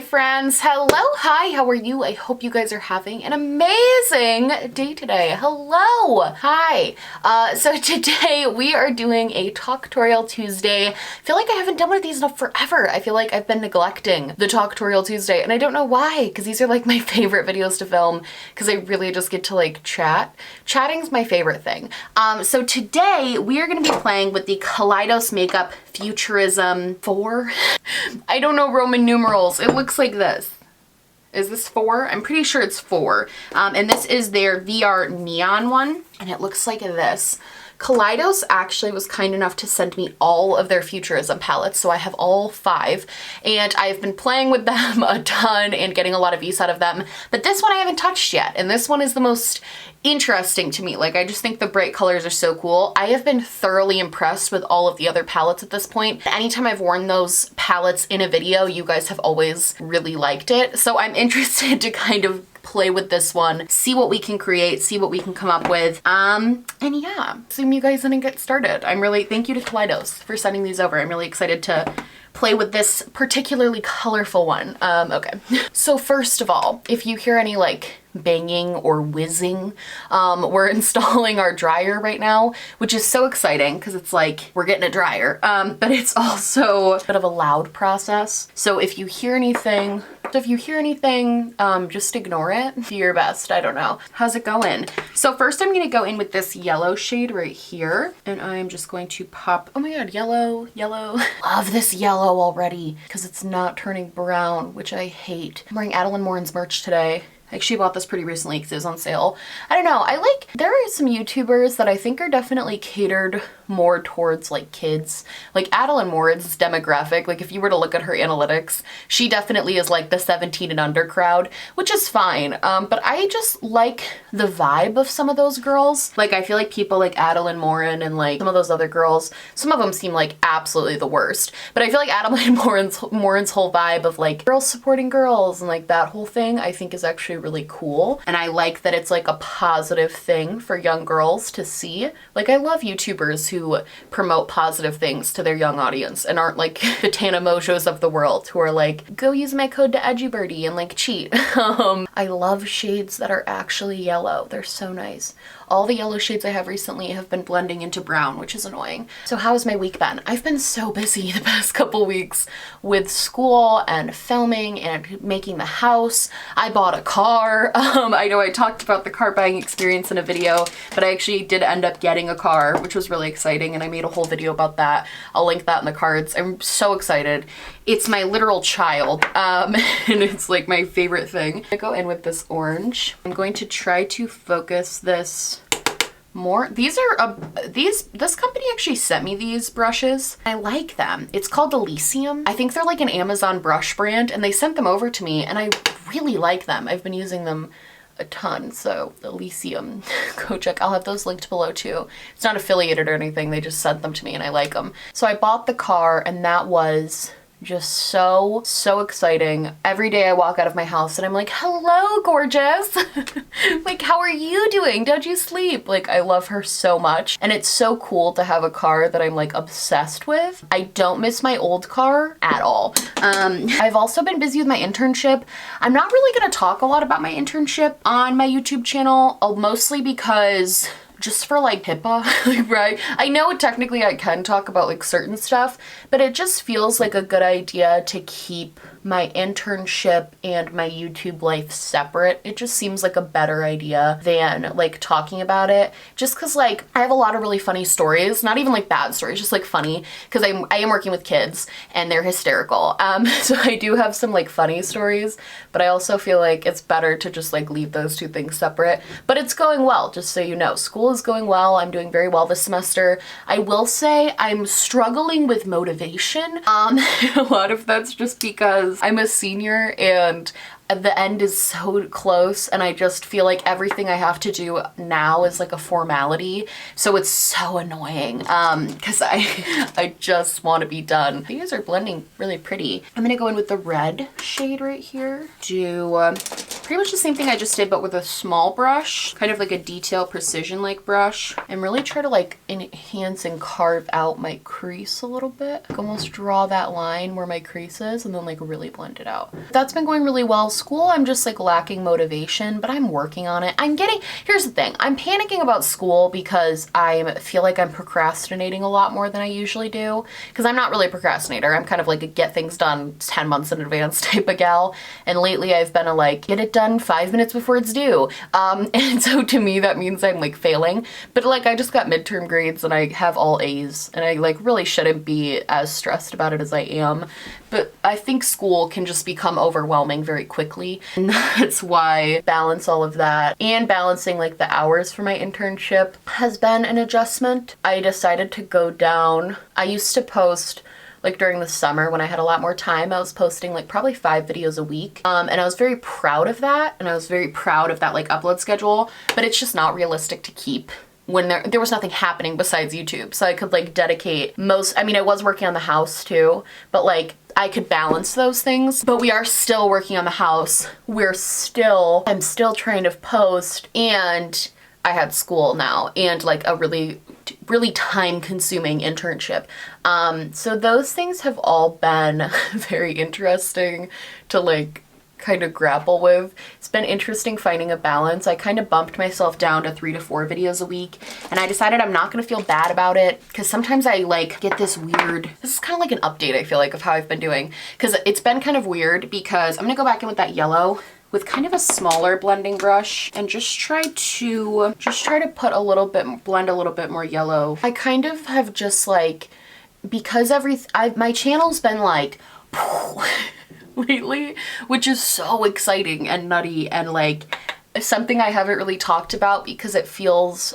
friends. Hello, hi, how are you? I hope you guys are having an amazing day today. Hello, hi. So today we are doing a TALKtorial Tuesday. I feel like I haven't done one of these in forever. I feel like I've been neglecting the TALKtorial Tuesday, and I don't know why, because these are like my favorite videos to film, because I really just get to like chat. Chatting's my favorite thing. So today we are going to be playing with the Kaleidos Makeup Futurism 4. I don't know Roman numerals. It looks like this. Is this 4? I'm pretty sure it's 4. And this is their VR neon one, and it looks like this. Kaleidos actually was kind enough to send me all of their Futurism palettes, so I have all 5, and I've been playing with them a ton and getting a lot of use out of them, but this one I haven't touched yet, and this one is the most interesting to me. Like, I just think the bright colors are so cool. I have been thoroughly impressed with all of the other palettes at this point. Anytime I've worn those palettes in a video, you guys have always really liked it, so I'm interested to kind of play with this one, see what we can create, see what we can come up with. And yeah, assume you guys didn't get started. Thank you to Kaleidos for sending these over. I'm really excited to play with this particularly colorful one. Okay. So first of all, if you hear any like banging or whizzing, we're installing our dryer right now, which is so exciting because it's like we're getting a dryer, but it's also a bit of a loud process. So if you hear anything, just ignore it. Do your best. I don't know. How's it going? So first I'm gonna go in with this yellow shade right here, and I'm just going to pop, oh my god, yellow. Love this yellow already because it's not turning brown, which I hate. I'm wearing Adeline Morin's merch today. I actually bought this pretty recently because it was on sale. I don't know, there are some YouTubers that I think are definitely catered more towards like kids. Like Adeline Morin's demographic, like if you were to look at her analytics, she definitely is like the 17 and under crowd, which is fine. But I just like the vibe of some of those girls. Like I feel like people like Adeline Morin and like some of those other girls, some of them seem like absolutely the worst. But I feel like Adeline Morin's whole vibe of like girls supporting girls and like that whole thing, I think is actually really cool, and I like that it's like a positive thing for young girls to see. Like I love YouTubers who promote positive things to their young audience and aren't like the Tana Mojos of the world who are like, go use my code to edgybirdie and like cheat. I love shades that are actually yellow. They're so nice. All the yellow shades I have recently have been blending into brown, which is annoying. So how has my week been? I've been so busy the past couple weeks with school and filming and making the house. I bought a car. I know I talked about the car buying experience in a video, but I actually did end up getting a car, which was really exciting, and I made a whole video about that. I'll link that in the cards. I'm so excited. It's my literal child, and it's like my favorite thing. I go in with this orange. I'm going to try to focus this more. These are this company actually sent me these brushes. I like them. It's called Elysium. I think they're like an Amazon brush brand, and they sent them over to me, and I really like them. I've been using them a ton, so Elysium, go check. I'll have those linked below too. It's not affiliated or anything, they just sent them to me and I like them. So I bought the car, and that was just so exciting. Every day I walk out of my house and I'm like, hello, gorgeous. Like, how are you doing? Did you sleep? Like, I love her so much, and it's so cool to have a car that I'm like obsessed with. I don't miss my old car at all. I've also been busy with my internship. I'm not really gonna talk a lot about my internship on my YouTube channel, mostly because just for like HIPAA, right? I know technically I can talk about like certain stuff, but it just feels like a good idea to keep my internship and my YouTube life separate. It just seems like a better idea than like talking about it, just because like I have a lot of really funny stories, not even like bad stories, just like funny, because I am working with kids and they're hysterical. So I do have some like funny stories, but I also feel like it's better to just like leave those two things separate. But it's going well, just so you know. School is going well. I'm doing very well this semester. I will say I'm struggling with motivation. A lot of that's just because I'm a senior and the end is so close and I just feel like everything I have to do now is like a formality. So it's so annoying because I just want to be done. These are blending really pretty. I'm gonna go in with the red shade right here. Do pretty much the same thing I just did, but with a small brush, kind of like a detail precision like brush, and really try to like enhance and carve out my crease a little bit. Like almost draw that line where my crease is and then like really blend it out. That's been going really well. School, I'm just like lacking motivation, but I'm working on it. Here's the thing, I'm panicking about school because I feel like I'm procrastinating a lot more than I usually do, because I'm not really a procrastinator. I'm kind of like a get things done 10 months in advance type of gal. And lately I've been a like, get it done 5 minutes before it's due. And so to me, that means I'm like failing. But like, I just got midterm grades and I have all A's and I like really shouldn't be as stressed about it as I am. But I think school can just become overwhelming very quickly. And that's why balance all of that and balancing like the hours for my internship has been an adjustment. I decided to go down. I used to post like during the summer when I had a lot more time, I was posting like probably 5 videos a week. And I was very proud of that. And I was very proud of that like upload schedule, but it's just not realistic to keep when there was nothing happening besides YouTube. So I could like dedicate I mean, I was working on the house too, but like I could balance those things, but we are still working on the house. I'm still trying to post, and I had school now and like a really time consuming internship. So those things have all been very interesting to like kind of grapple with. It's been interesting finding a balance. I kind of bumped myself down to 3 to 4 videos a week, and I decided I'm not going to feel bad about it, because sometimes I like get this is kind of like an update I feel like of how I've been doing, because it's been kind of weird, because I'm going to go back in with that yellow with kind of a smaller blending brush and just try to put a little bit, blend a little bit more yellow. I kind of have just like, because my channel's been like lately, which is so exciting and nutty and like something I haven't really talked about because it feels,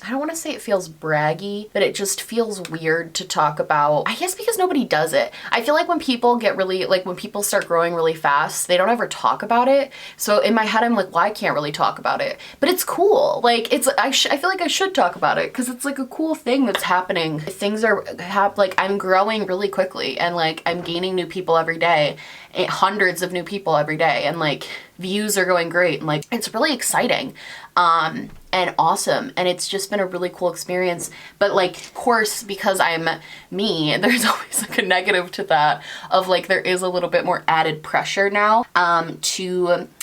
I don't want to say it feels braggy, but it just feels weird to talk about. I guess because nobody does it. I feel like when people get really, like when people start growing really fast, they don't ever talk about it. So in my head, I'm like, well, I can't really talk about it, but it's cool. Like I feel like I should talk about it because it's like a cool thing that's happening. Things like I'm growing really quickly and like I'm gaining new people every day, hundreds of new people every day, and like views are going great, and like it's really exciting and awesome, and it's just been a really cool experience. But like, of course, because I'm me, there's always like a negative to that of like there is a little bit more added pressure now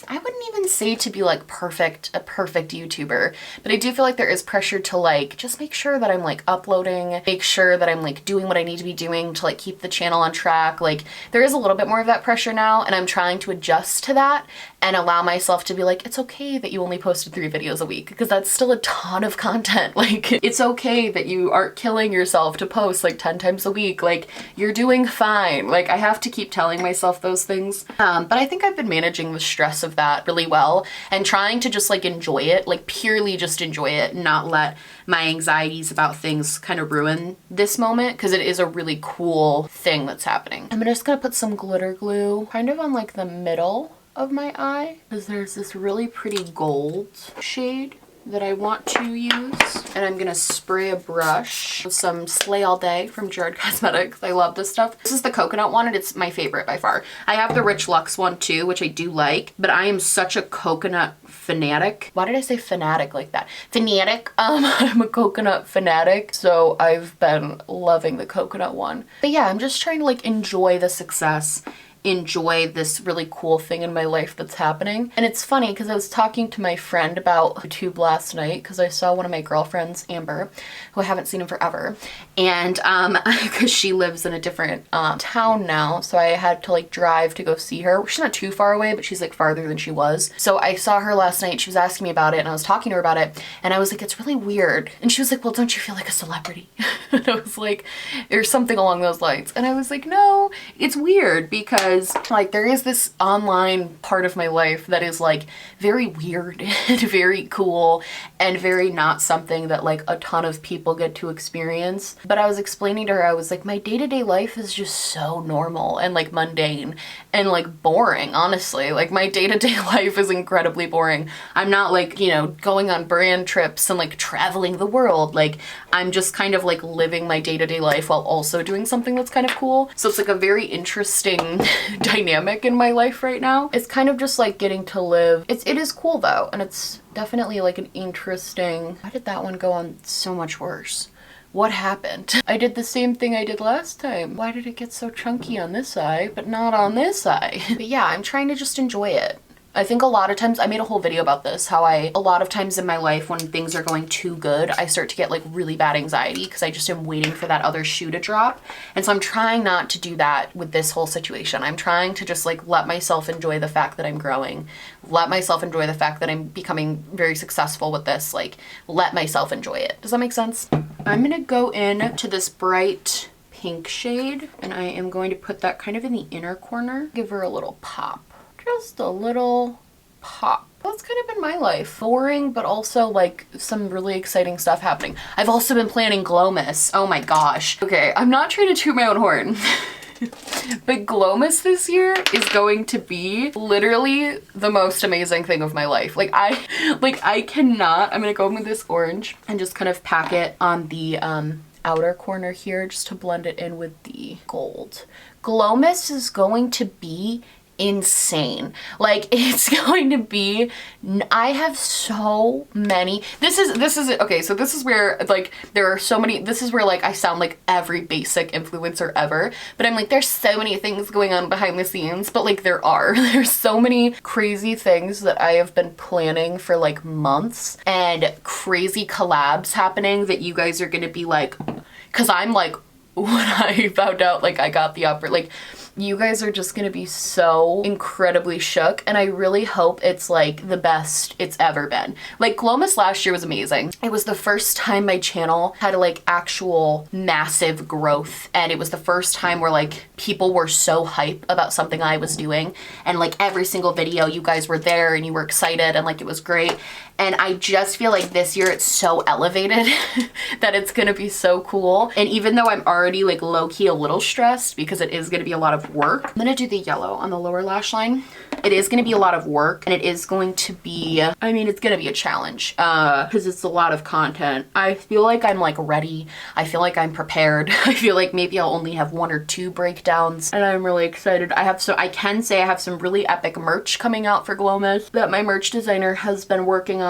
I wouldn't even say to be like a perfect YouTuber, but I do feel like there is pressure to like just make sure that I'm like uploading, make sure that I'm like doing what I need to be doing to like keep the channel on track. Like there is a little bit more of that pressure now, and I'm trying to adjust to that and allow myself to be like, it's okay that you only posted 3 videos a week, because that's still a ton of content. Like it's okay that you aren't killing yourself to post like 10 times a week. Like you're doing fine. Like I have to keep telling myself those things. But I think I've been managing the stress of that really well and trying to just like enjoy it, like purely just enjoy it, not let my anxieties about things kind of ruin this moment, because it is a really cool thing that's happening. I'm just gonna put some glitter glue kind of on like the middle of my eye, because there's this really pretty gold shade that I want to use, and I'm gonna spray a brush with some Slay All Day from Gerard Cosmetics. I love this stuff. This is the coconut one, and it's my favorite by far. I have the Rich Luxe one too, which I do like, but I am such a coconut fanatic. Why did I say fanatic like that? Fanatic? I'm a coconut fanatic, so I've been loving the coconut one. But yeah, I'm just trying to like enjoy the success, enjoy this really cool thing in my life that's happening. And it's funny because I was talking to my friend about YouTube last night, because I saw one of my girlfriends, Amber, who I haven't seen in forever, and because she lives in a different town now, so I had to like drive to go see her. She's not too far away, but she's like farther than she was. So I saw her last night. She was asking me about it, and I was talking to her about it, and I was like, it's really weird. And she was like, well, don't you feel like a celebrity? And I was like, or something along those lines. And I was like, no, it's weird because because like there is this online part of my life that is like very weird and very cool and very not something that like a ton of people get to experience. But I was explaining to her, I was like, my day-to-day life is just so normal and like mundane and like boring, honestly. Like my day-to-day life is incredibly boring. I'm not like, you know, going on brand trips and like traveling the world. Like I'm just kind of like living my day-to-day life while also doing something that's kind of cool. So it's like a very interesting dynamic in my life right now. It's kind of just like getting to live. It is cool though, and it's definitely like an interesting. Why did that one go on so much worse? What happened? I did the same thing I did last time. Why did it get so chunky on this eye but not on this eye? But yeah, I'm trying to just enjoy it. I think a lot of times, I made a whole video about this, how a lot of times in my life when things are going too good, I start to get like really bad anxiety because I just am waiting for that other shoe to drop. And so I'm trying not to do that with this whole situation. I'm trying to just like let myself enjoy the fact that I'm growing, let myself enjoy the fact that I'm becoming very successful with this, like let myself enjoy it. Does that make sense? I'm gonna go in to this bright pink shade and I am going to put that kind of in the inner corner, give her a little pop. Just a little pop. That's kind of been my life. Boring, but also like some really exciting stuff happening. I've also been planning Glowmas. Oh my gosh. Okay, I'm not trying to toot my own horn. But Glowmas this year is going to be literally the most amazing thing of my life. Like I cannot, I'm gonna go in with this orange and just kind of pack it on the outer corner here just to blend it in with the gold. Glowmas is going to be insane. Like it's going to be, I have so many, this is okay, so this is where like there are so many, this is where like I sound like every basic influencer ever, but I'm like there's so many things going on behind the scenes, but like there's so many crazy things that I have been planning for like months and crazy collabs happening that you guys are gonna be like, because I'm like when I found out like I got the offer, like you guys are just gonna be so incredibly shook, and I really hope it's like the best it's ever been. Like Glowmas last year was amazing. It was the first time my channel had like actual massive growth, and it was the first time where like people were so hype about something I was doing, and like every single video you guys were there and you were excited and like it was great. And I just feel like this year it's so elevated that it's gonna be so cool. And even though I'm already like low-key a little stressed because it is gonna be a lot of work, I'm gonna do the yellow on the lower lash line. It is gonna be a lot of work, and it is going to be, I mean, it's gonna be a challenge because it's a lot of content. I feel like I'm like ready. I feel like I'm prepared. I feel like maybe I'll only have 1 or 2 breakdowns, and I'm really excited. I can say I have some really epic merch coming out for Glowmas that my merch designer has been working on.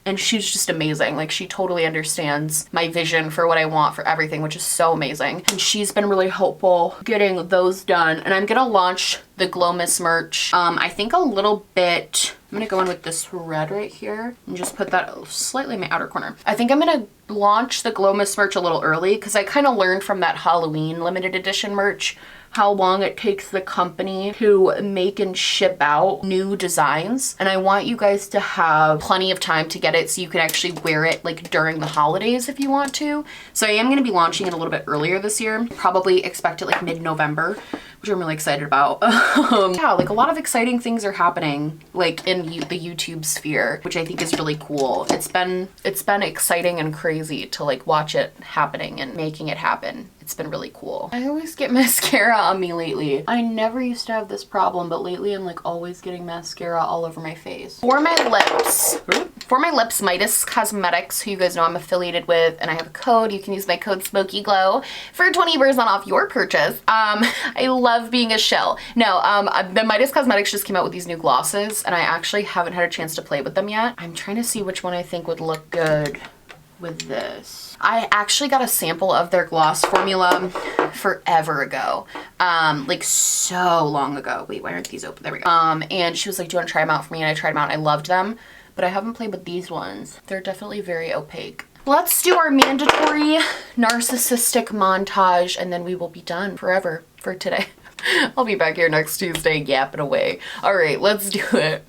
And she's just amazing. Like she totally understands my vision for what I want for everything, which is so amazing. And she's been really helpful getting those done. And I'm gonna launch the Glowmas merch. I think a little bit, I'm gonna go in with this red right here and just put that slightly in my outer corner. I think I'm gonna launch the Glowmas merch a little early because I kind of learned from that Halloween limited edition merch how long it takes the company to make and ship out new designs. And I want you guys to have plenty of time to get it so you can actually wear it like during the holidays if you want to. So I am going to be launching it a little bit earlier this year. Probably expect it like mid-November, which I'm really excited about. Yeah, like a lot of exciting things are happening like in the YouTube sphere, which I think is really cool. It's been exciting and crazy to like watch it happening and making it happen. It's been really cool. I always get mascara on me lately. I never used to have this problem, but lately I'm like always getting mascara all over my face. For my lips, Midas Cosmetics, who you guys know I'm affiliated with, and I have a code. You can use my code SMOKYGLOW for 20% off your purchase. I love being a shill. No, the Midas Cosmetics just came out with these new glosses, and I actually haven't had a chance to play with them yet. I'm trying to see which one I think would look good with this. I actually got a sample of their gloss formula forever ago, like so long ago. Wait, why aren't these open? There we go. And she was like, do you want to try them out for me? And I tried them out and I loved them, but I haven't played with these ones. They're definitely very opaque. Let's do our mandatory narcissistic montage and then we will be done forever for today. I'll be back here next Tuesday yapping away. All right, let's do it.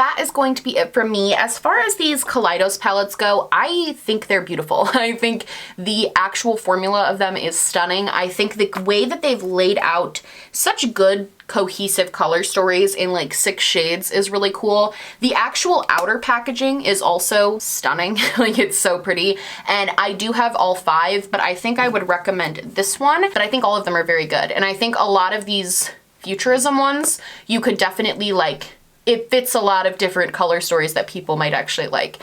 that is going to be it for me. As far as these Kaleidos palettes go, I think they're beautiful. I think the actual formula of them is stunning. I think the way that they've laid out such good cohesive color stories in like 6 shades is really cool. The actual outer packaging is also stunning. Like, it's so pretty. And I do have all 5, but I think I would recommend this one. But I think all of them are very good. And I think a lot of these Futurism ones, you could definitely like, it fits a lot of different color stories that people might actually like.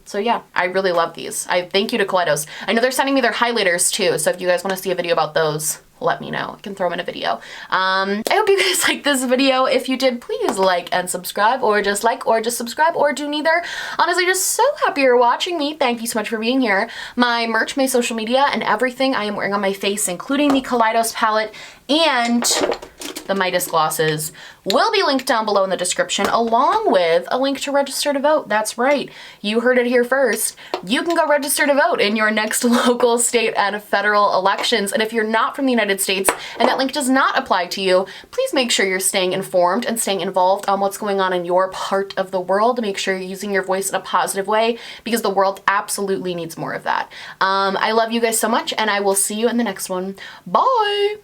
So yeah, I really love these. I thank you to Kaleidos. I know they're sending me their highlighters too, so if you guys want to see a video about those, let me know. I can throw them in a video. I hope you guys liked this video. If you did, please like and subscribe, or just like, or just subscribe, or do neither. Honestly, just so happy you're watching me. Thank you so much for being here. My merch, my social media, and everything I am wearing on my face, including the Kaleidos palette and the Midas glosses, will be linked down below in the description, along with a link to register to vote. That's right. You heard it here first. You can go register to vote in your next local, state, and federal elections. And if you're not from the United States and that link does not apply to you, please make sure you're staying informed and staying involved on what's going on in your part of the world. Make sure you're using your voice in a positive way, because the world absolutely needs more of that. I love you guys so much, and I will see you in the next one. Bye!